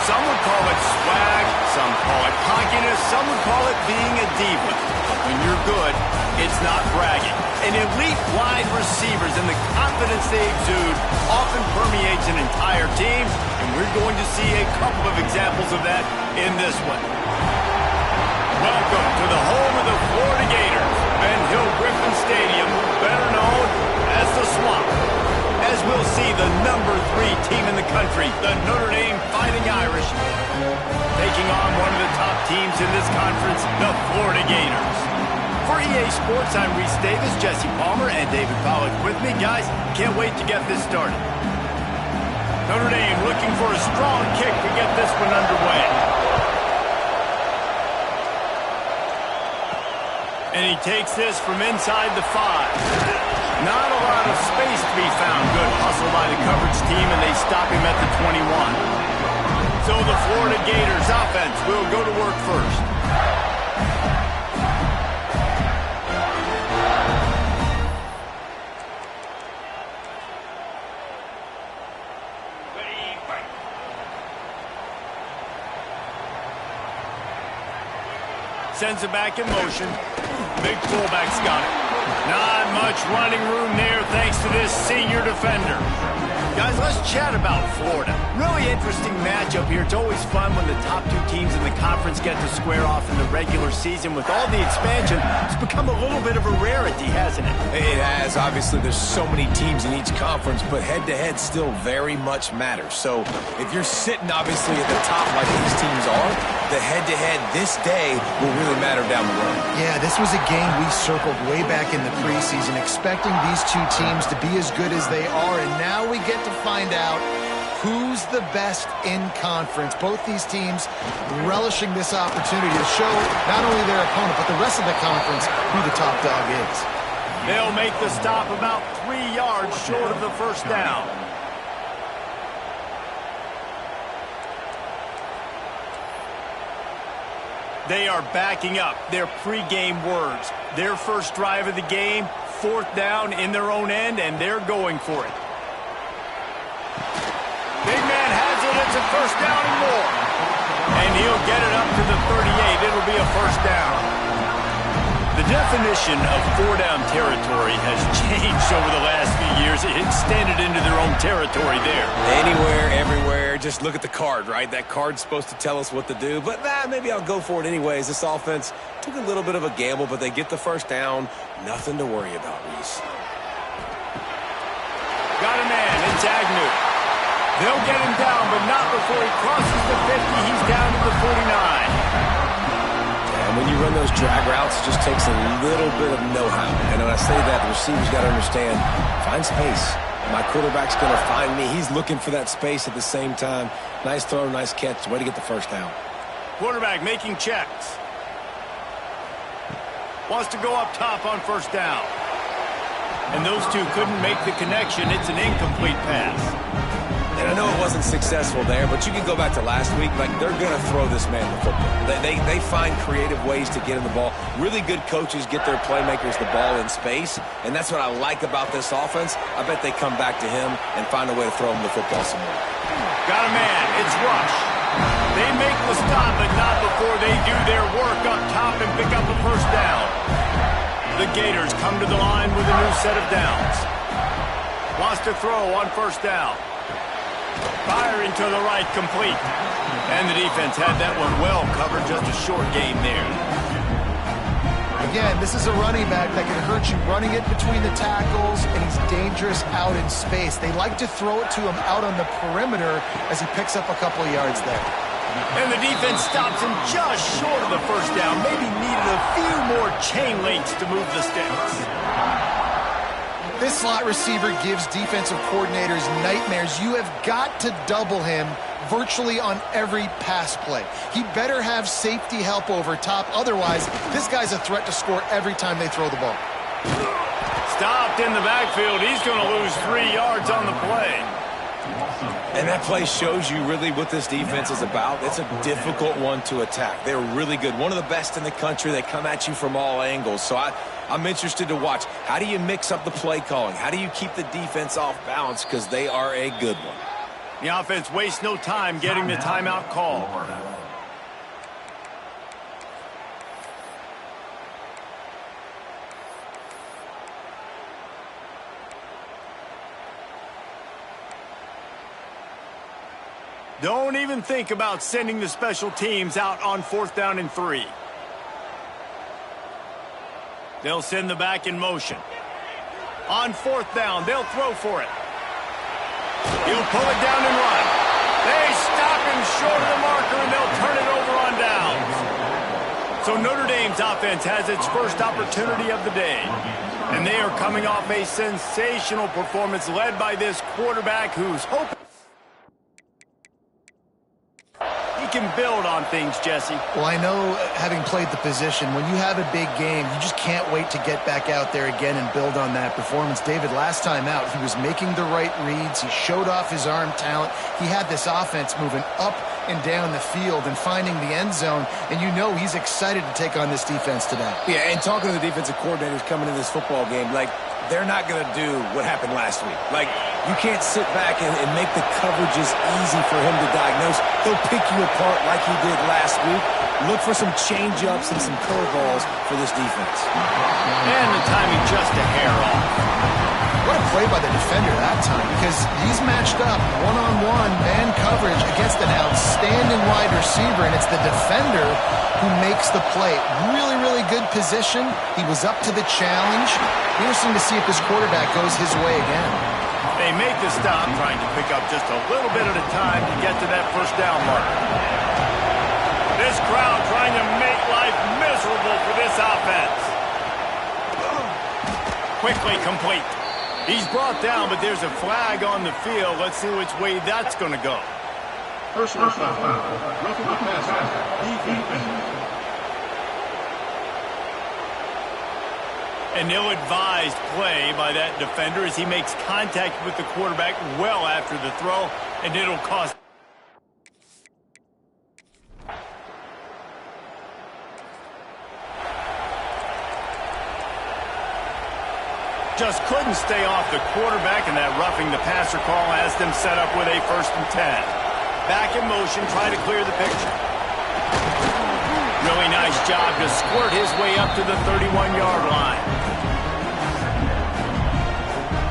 Some would call it swag, some call it cockiness, some would call it being a diva. But when you're good, it's not bragging. And elite wide receivers and the confidence they exude often permeates an entire team, and we're going to see a couple of examples of that in this one. Welcome to the home of the Florida Gators, Ben Hill Griffin Stadium, better known as the Swamp. As we'll see the #3 team in the country, the Notre Dame Fighting Irish, taking on one of the top teams in this conference, the Florida Gators. For EA Sports, I'm Reese Davis, Jesse Palmer, and David Pollack with me. Guys, can't wait to get this started. Notre Dame looking for a strong kick to get this one underway. And he takes this from inside the 5. Not a lot of space to be found. Good hustle by the coverage team, and they stop him at the 21. So the Florida Gators offense will go to work first. Sends it back in motion. Big fullback's got it. Not much running room there thanks to this senior defender. Guys, let's chat about Florida. Really interesting matchup here. It's always fun when the top 2 teams in the conference get to square off in the regular season. With all the expansion, it's become a little bit of a rarity, hasn't it? It has. Obviously, there's so many teams in each conference, but head-to-head still very much matters. So if you're sitting, obviously, at the top like these teams are, the head-to-head this day will really matter down the road. Yeah, this was a game we circled way back in the preseason, expecting these 2 teams to be as good as they are, and now we get to find out who's the best in conference. Both these teams relishing this opportunity to show not only their opponent, but the rest of the conference who the top dog is. They'll make the stop about 3 yards short of the first down. They are backing up their pregame words. Their first drive of the game, 4th down in their own end, and they're going for it. Big man has it. It's a first down and more. And he'll get it up to the 38. It'll be a first down. The definition of 4-down territory has changed over the last few years. It extended into their own territory there. Anywhere, everywhere. Just look at the card, right? That card's supposed to tell us what to do. But maybe I'll go for it anyways. This offense took a little bit of a gamble, but they get the first down. Nothing to worry about, Reese. Got a man. It's Agnew. They'll get him down, but not before he crosses the 50. He's down to the 49. And when you run those drag routes, it just takes a little bit of know-how. And when I say that, the receiver's got to understand, find space. My quarterback's going to find me. He's looking for that space at the same time. Nice throw, nice catch. Way to get the first down. Quarterback making checks. Wants to go up top on first down. And those 2 couldn't make the connection. It's an incomplete pass. And I know it wasn't successful there, but you can go back to last week. Like, they're going to throw this man the football. They find creative ways to get him the ball. Really good coaches get their playmakers the ball in space, and that's what I like about this offense. I bet they come back to him and find a way to throw him the football some more. Got a man. It's Rush. They make the stop, but not before they do their work up top and pick up a first down. The Gators come to the line with a new set of downs. Wants to throw on first down. Firing to the right, complete. And the defense had that one well covered, just a short gain there. Again, this is a running back that can hurt you running it between the tackles, and he's dangerous out in space. They like to throw it to him out on the perimeter as he picks up a couple of yards there. And the defense stops him just short of the first down. Maybe needed a few more chain links to move the sticks. This slot receiver gives defensive coordinators nightmares. You have got to double him virtually on every pass play. He better have safety help over top. Otherwise, this guy's a threat to score every time they throw the ball. Stopped in the backfield. He's going to lose 3 yards on the play. And that play shows you really what this defense is about. It's a difficult one to attack. They're really good. One of the best in the country. They come at you from all angles. So I'm interested to watch. How do you mix up the play calling? How do you keep the defense off balance? Because they are a good one. The offense wastes no time getting the timeout call. Don't even think about sending the special teams out on 4th down and 3. They'll send the back in motion. On 4th down, they'll throw for it. He'll pull it down and run. They stop him short of the marker, and they'll turn it over on downs. So Notre Dame's offense has its first opportunity of the day. And they are coming off a sensational performance led by this quarterback who's hoping he can build on things, Jesse. Well, I know, having played the position, when you have a big game, you just can't wait to get back out there again and build on that performance. David, last time out, he was making the right reads. He showed off his arm talent. He had this offense moving up and down the field and finding the end zone, and you know he's excited to take on this defense today. Yeah, and talking to the defensive coordinators coming in this football game, like, they're not going to do what happened last week. Like, you can't sit back and make the coverages easy for him to diagnose. He'll pick you apart like he did last week. Look for some change-ups and some curveballs for this defense. And the timing just a hair off. What a play by the defender that time, because he's matched up one-on-one man coverage against an outstanding wide receiver, and it's the defender who makes the play. Really, really good position. He was up to the challenge. Interesting to see if his quarterback goes his way again. They make the stop, trying to pick up just a little bit at a time to get to that first down mark. This crowd trying to make life miserable for this offense. Quickly complete. He's brought down, but there's a flag on the field. Let's see which way that's going to go. Personal foul. Roughing the passer. Defense. An ill-advised play by that defender as he makes contact with the quarterback well after the throw, and it'll cost. Just couldn't stay off the quarterback, and that roughing the passer call has them set up with a 1st and 10. Back in motion, try to clear the picture. Really nice job to squirt his way up to the 31-yard line.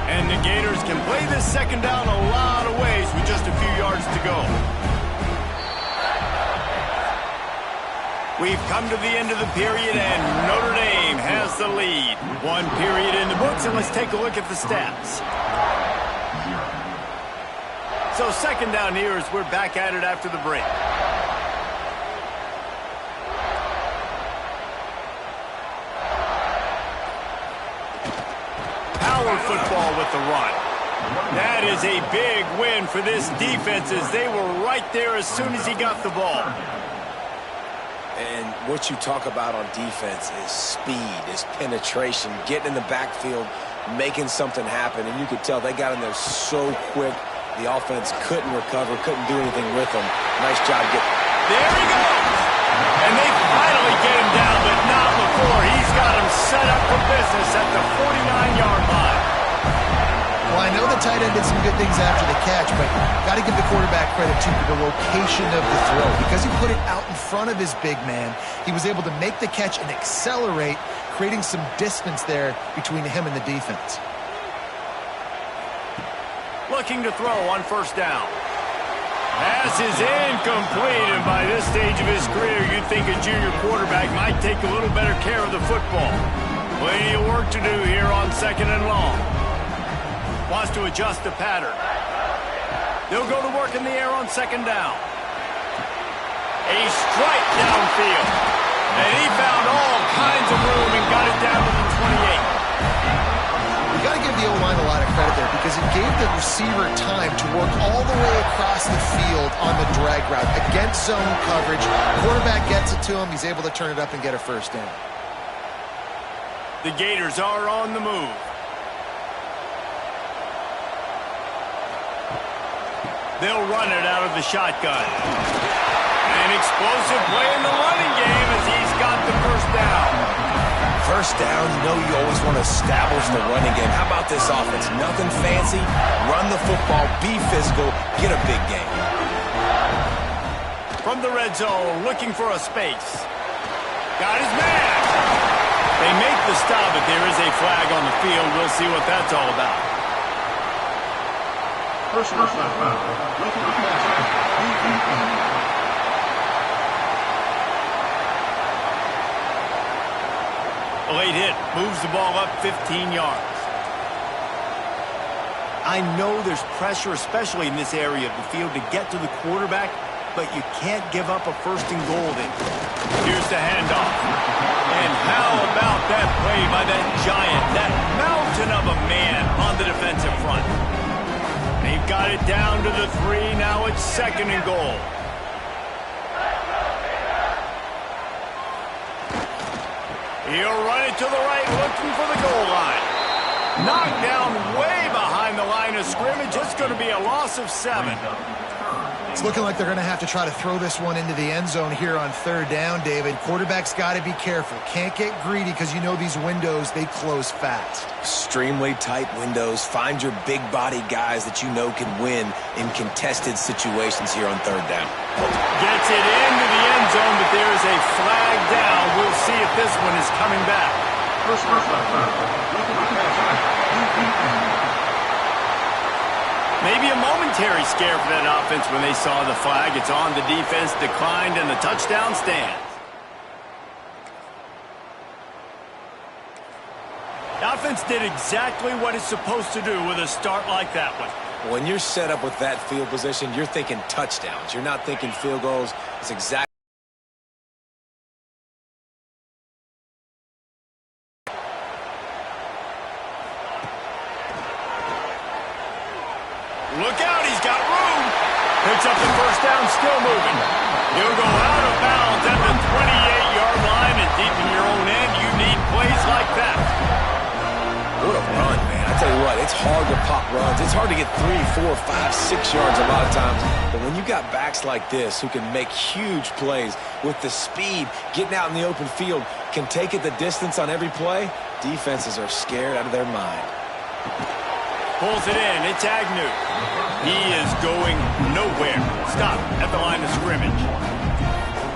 And the Gators can play this 2nd down a lot of ways with just a few yards to go. We've come to the end of the period, and Notre Dame has the lead. 1 period in the books, and let's take a look at the stats. So 2nd down here as we're back at it after the break. Power football with the run. That is a big win for this defense as they were right there as soon as he got the ball. And what you talk about on defense is speed, is penetration, getting in the backfield, making something happen. And you could tell they got in there so quick, the offense couldn't recover, couldn't do anything with them. Nice job getting. There he goes! And they finally get him down, but not before. He's got him set up for business at the 49-yard line. Well, I know the tight end did some good things after the catch, but got to give the quarterback credit, too, for the location of the throw. Because he put it out in front of his big man, he was able to make the catch and accelerate, creating some distance there between him and the defense. Looking to throw on 1st down. Pass is incomplete, and by this stage of his career, you'd think a junior quarterback might take a little better care of the football. Plenty of work to do here on 2nd and long. Wants to adjust the pattern. They'll go to work in the air on 2nd down. A strike downfield. And he found all kinds of room and got it down to the 28. You got to give the O-line a lot of credit there because it gave the receiver time to work all the way across the field on the drag route against zone coverage. Quarterback gets it to him. He's able to turn it up and get a 1st down. The Gators are on the move. They'll run it out of the shotgun. An explosive play in the running game as he's got the 1st down. 1st down, you know you always want to establish the running game. How about this offense? Nothing fancy. Run the football, be physical, get a big gain. From the red zone, looking for a space. Got his man. They make the stop, but there is a flag on the field. We'll see what that's all about. Personal foul. Roughing the passer. DE. A late hit moves the ball up 15 yards. I know there's pressure, especially in this area of the field, to get to the quarterback, but you can't give up a first and goal there. Here's the handoff. And how about that play by that giant, that mountain of a man on the defensive front? They've got it down to the 3. Now it's second and goal. He'll run it to the right, looking for the goal line. Knocked down way behind the line of scrimmage. It's going to be a loss of 7. It's looking like they're going to have to try to throw this one into the end zone here on third down, David. Quarterback's got to be careful. Can't get greedy because you know these windows, they close fast. Extremely tight windows. Find your big body guys that you know can win in contested situations here on third down. Gets it into the end zone, but there is a flag down. We'll see if this one is coming back. Personal foul. Roughing the passer. Maybe a momentary scare for that offense when they saw the flag. It's on, the defense declined, and the touchdown stands. The offense did exactly what it's supposed to do with a start like that one. When you're set up with that field position, you're thinking touchdowns. You're not thinking field goals. It's exactly. Look out, he's got room. Picks up the first down, still moving. He'll go out of bounds at the 28-yard line, and deep in your own end, you need plays like that. What a run, man. I tell you what, it's hard to pop runs. It's hard to get 3, 4, 5, 6 yards a lot of times. But when you got backs like this who can make huge plays with the speed, getting out in the open field, can take it the distance on every play, defenses are scared out of their mind. Pulls it in. It's Agnew. He is going nowhere. Stop at the line of scrimmage.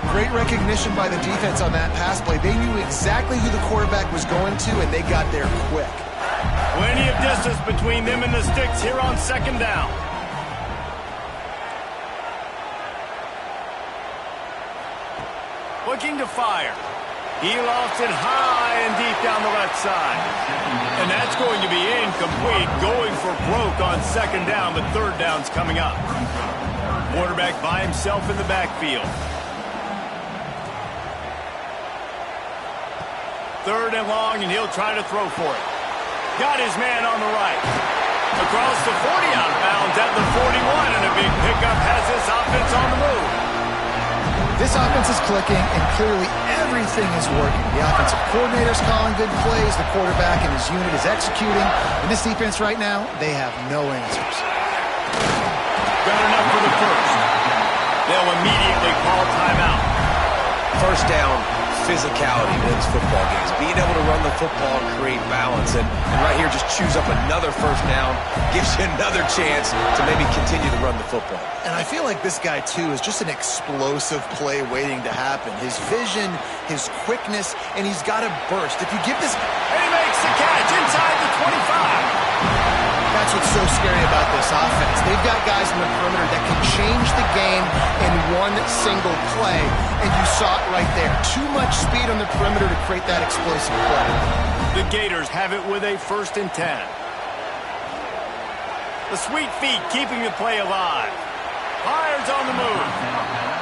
Great recognition by the defense on that pass play. They knew exactly who the quarterback was going to, and they got there quick. Plenty of distance between them and the sticks here on second down. Looking to fire. He lofts it high and deep down the left side. And that's going to be incomplete, going for broke on second down, but third down's coming up. Quarterback by himself in the backfield. Third and long, and he'll try to throw for it. Got his man on the right. Across the 40, out of bounds at the 41, and a big pickup has this offense on the move. This offense is clicking, and clearly everything is working. The offensive coordinator's calling good plays. The quarterback and his unit is executing. And this defense right now, they have no answers. Got enough for the first. They'll immediately call timeout. First down, physicality wins football games. Being able to run the football and create balance. And right here, just choose up another first down. Gives you another chance to maybe continue to run the football. And I feel like this guy, too, is just an explosive play waiting to happen. His vision, his quickness, and he's got a burst. If you give this... And he makes the catch inside the 25. That's what's so scary about this offense. They've got guys in the perimeter that can change the game in one single play, and you saw it right there. Too much speed on the perimeter to create that explosive play. The Gators have it with a 1st and 10. The sweet feet keeping the play alive. Fires on the move.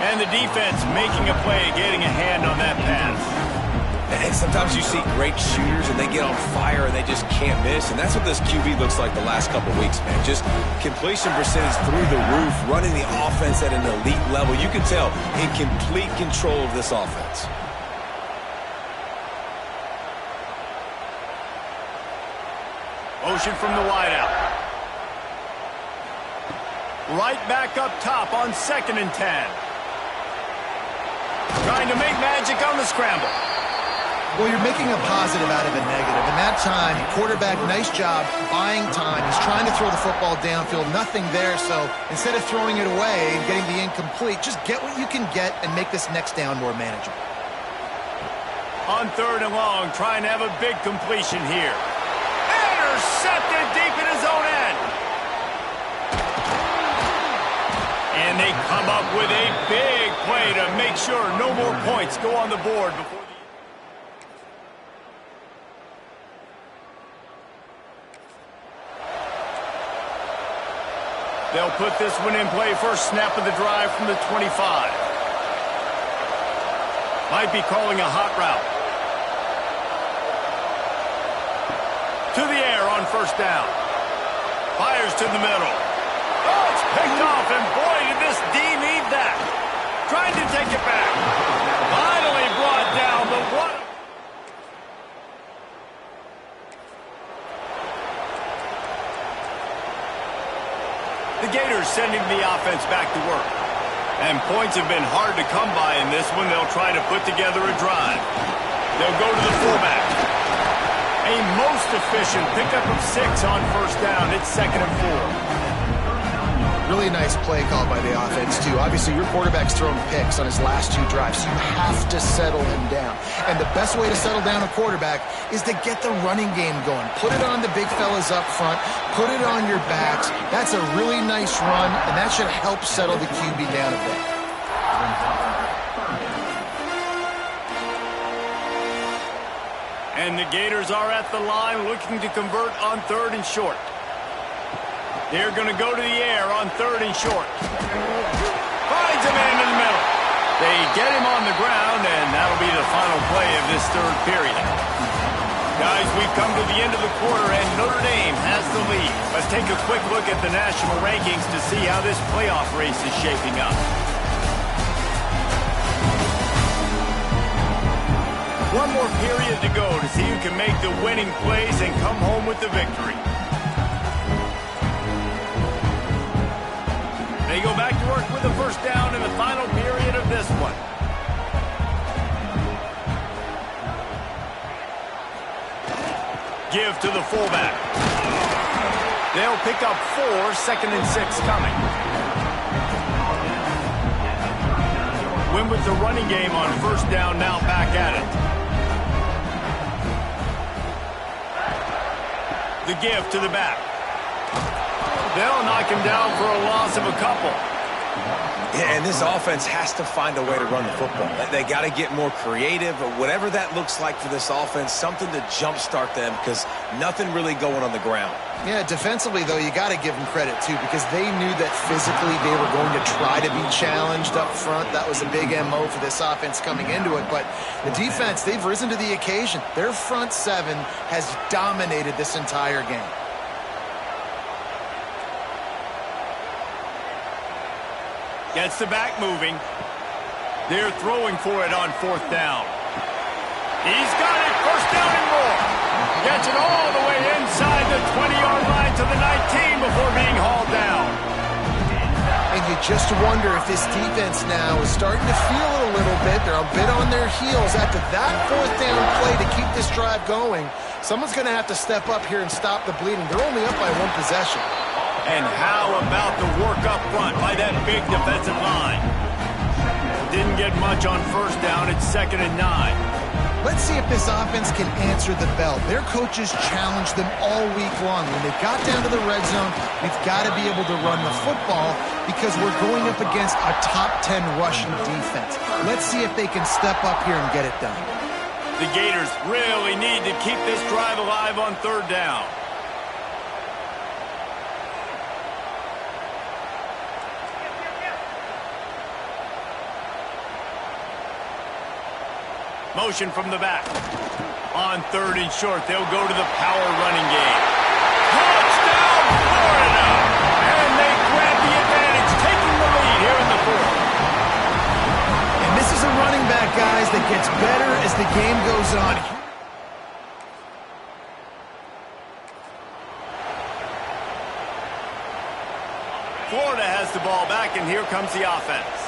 And the defense making a play, getting a hand on that pass. And sometimes you see great shooters and they get on fire and they just can't miss. And that's what this QB looks like the last couple weeks, man. Just completion percentage through the roof, running the offense at an elite level. You can tell in complete control of this offense. Motion from the wideout. Right back up top on 2nd and 10. Trying to make magic on the scramble. Well, you're making a positive out of a negative. And that time, quarterback, nice job buying time. He's trying to throw the football downfield. Nothing there. So instead of throwing it away and getting the incomplete, just get what you can get and make this next down more manageable. On 3rd and long, trying to have a big completion here. Intercepted deep in his own end. And they come up with a big play to make sure no more points go on the board before they'll put this one in play. First snap of the drive from the 25. Might be calling a hot route. To the air on 1st down. Fires to the middle. Oh, it's picked off, and boy, did this D need that. Trying to take it back. Finally brought down, but what? The Gators sending the offense back to work. And points have been hard to come by in this one. They'll try to put together a drive. They'll go to the fullback. A most efficient pickup of 6 on 1st down. It's 2nd and 4. Really nice play call by the offense, too. Obviously, your quarterback's thrown picks on his last 2 drives, so you have to settle him down. And the best way to settle down a quarterback is to get the running game going. Put it on the big fellas up front. Put it on your backs. That's a really nice run, and that should help settle the QB down a bit. And the Gators are at the line looking to convert on 3rd and short. They're going to go to the air on 3rd and short. Finds a man in the middle. They get him on the ground, and that'll be the final play of this 3rd period. Guys, we've come to the end of the quarter, and Notre Dame has the lead. Let's take a quick look at the national rankings to see how this playoff race is shaping up. One more period to go to see who can make the winning plays and come home with the victory. They go back to work with the 1st down in the final period of this one. Give to the fullback. They'll pick up 4, 2nd and 6 coming. Win with the running game on 1st down, now back at it. The give to the back. They'll knock him down for a loss of a couple. Yeah, and this offense has to find a way to run the football. They got to get more creative, or whatever that looks like for this offense, something to jumpstart them, because nothing really going on the ground. Yeah, defensively, though, you got to give them credit, too, because they knew that physically they were going to try to be challenged up front. That was a big MO for this offense coming into it. But the defense, they've risen to the occasion. Their front 7 has dominated this entire game. Gets the back moving. They're throwing for it on 4th down. He's got it. 1st down and more. Gets it all the way inside the 20-yard line to the 19 before being hauled down. And you just wonder if this defense now is starting to feel it a little bit. They're a bit on their heels after that 4th down play to keep this drive going. Someone's going to have to step up here and stop the bleeding. They're only up by 1 possession. And how about the work up front by that big defensive line? Didn't get much on 1st down. It's 2nd and 9. Let's see if this offense can answer the bell. Their coaches challenged them all week long. When they got down to the red zone, we've got to be able to run the football because we're going up against a top 10 rushing defense. Let's see if they can step up here and get it done. The Gators really need to keep this drive alive on 3rd down. Motion from the back. On 3rd and short, they'll go to the power running game. Touchdown, Florida! And they grab the advantage, taking the lead here in the 4th. And this is a running back, guys, that gets better as the game goes on. Florida has the ball back, and here comes the offense.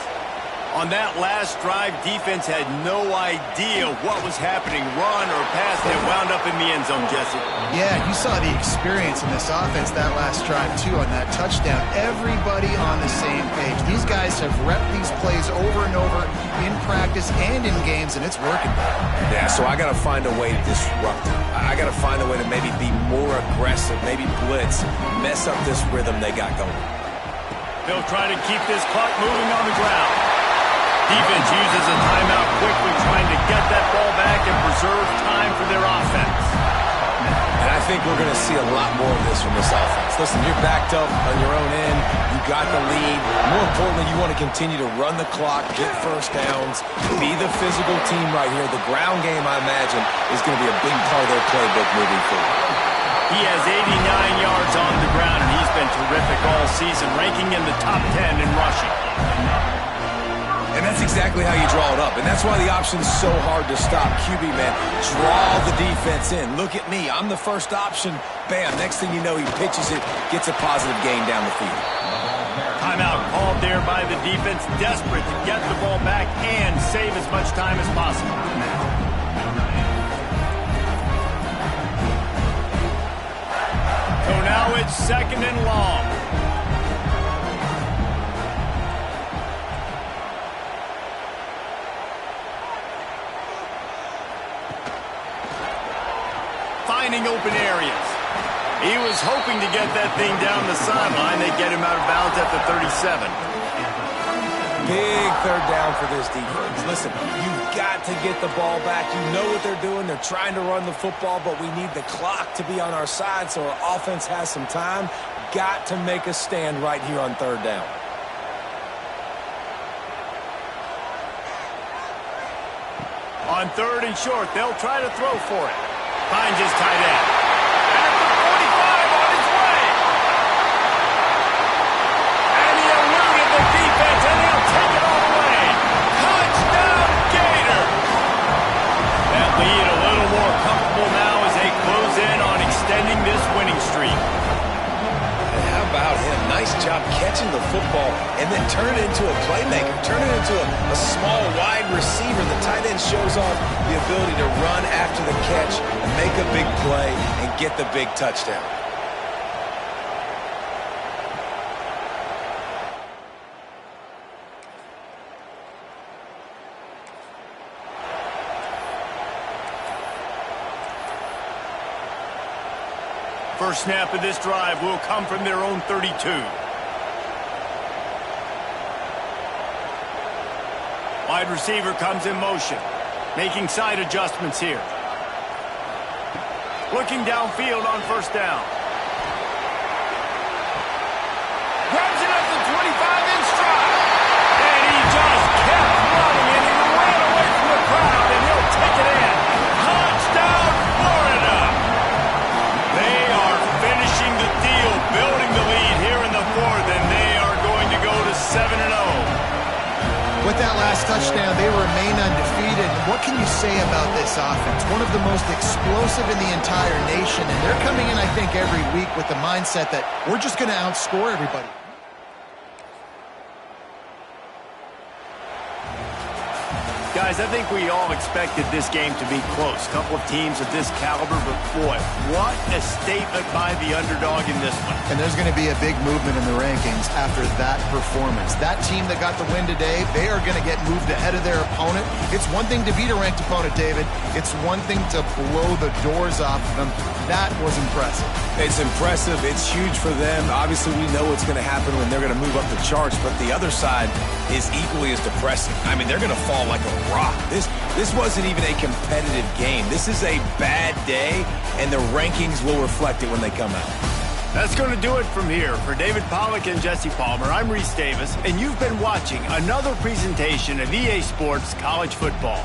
On that last drive, defense had no idea what was happening. Run or pass that wound up in the end zone, Jesse. Yeah, you saw the experience in this offense that last drive, too, on that touchdown. Everybody on the same page. These guys have repped these plays over and over in practice and in games, and it's working. Yeah, so I got to find a way to disrupt it. I got to find a way to maybe be more aggressive, maybe blitz, mess up this rhythm they got going. They'll try to keep this clock moving on the ground. Defense uses a timeout quickly, trying to get that ball back and preserve time for their offense. And I think we're going to see a lot more of this from this offense. Listen, you're backed up on your own end. You got the lead. More importantly, you want to continue to run the clock, get first downs, be the physical team right here. The ground game, I imagine, is going to be a big part of their playbook moving forward. He has 89 yards on the ground, and he's been terrific all season, ranking in the top 10 in rushing. And that's exactly how you draw it up. And that's why the option's so hard to stop. QB, man, draw the defense in. Look at me. I'm the first option. Bam. Next thing you know, he pitches it, gets a positive gain down the field. Timeout called there by the defense, desperate to get the ball back and save as much time as possible. So now it's 2nd and long. Finding open areas. He was hoping to get that thing down the sideline. They get him out of bounds at the 37. Big third down for this defense. Listen, you've got to get the ball back. You know what they're doing. They're trying to run the football, but we need the clock to be on our side so our offense has some time. Got to make a stand right here on 3rd down. On 3rd and short, they'll try to throw for it. Finds his tight end. At the 45 on his way. And he eluded the defense, and he'll take it all the way. Touchdown, Gator. That lead a little more comfortable now as they close in on extending this winning streak. And how about him? Nice job catching the football and then turn it into a playmaker. Turn it into a small, wide receiver. The tight end shows off the ability to run after the catch and make a big play and get the big touchdown. First snap of this drive will come from their own 32. Wide receiver comes in motion, making side adjustments here. Looking downfield on 1st down. Grabs it at the 25 in stride. And he just kept running, and he ran away from the crowd, and he'll take it in. Touchdown, Florida! They are finishing the deal, building the lead here in the 4th, and they are going to go to 7-0. With that last touchdown, they remain undefeated. What can you say about this offense? One of the most explosive in the entire nation, and they're coming in, I think, every week with the mindset that we're just going to outscore everybody. Guys, I think we all expected this game to be close. A couple of teams of this caliber, but boy, what a statement by the underdog in this one. And there's going to be a big movement in the rankings after that performance. That team that got the win today, they are going to get moved ahead of their opponent. It's one thing to beat a ranked opponent, David. It's one thing to blow the doors off of them. That was impressive. It's impressive. It's huge for them. Obviously, we know what's going to happen when they're going to move up the charts, but the other side is equally as depressing. I mean, they're going to fall like a rock. This wasn't even a competitive game. This is a bad day, and the rankings will reflect it when they come out. That's going to do it from here. For David Pollack and Jesse Palmer, I'm Reese Davis, and you've been watching another presentation of EA Sports College Football.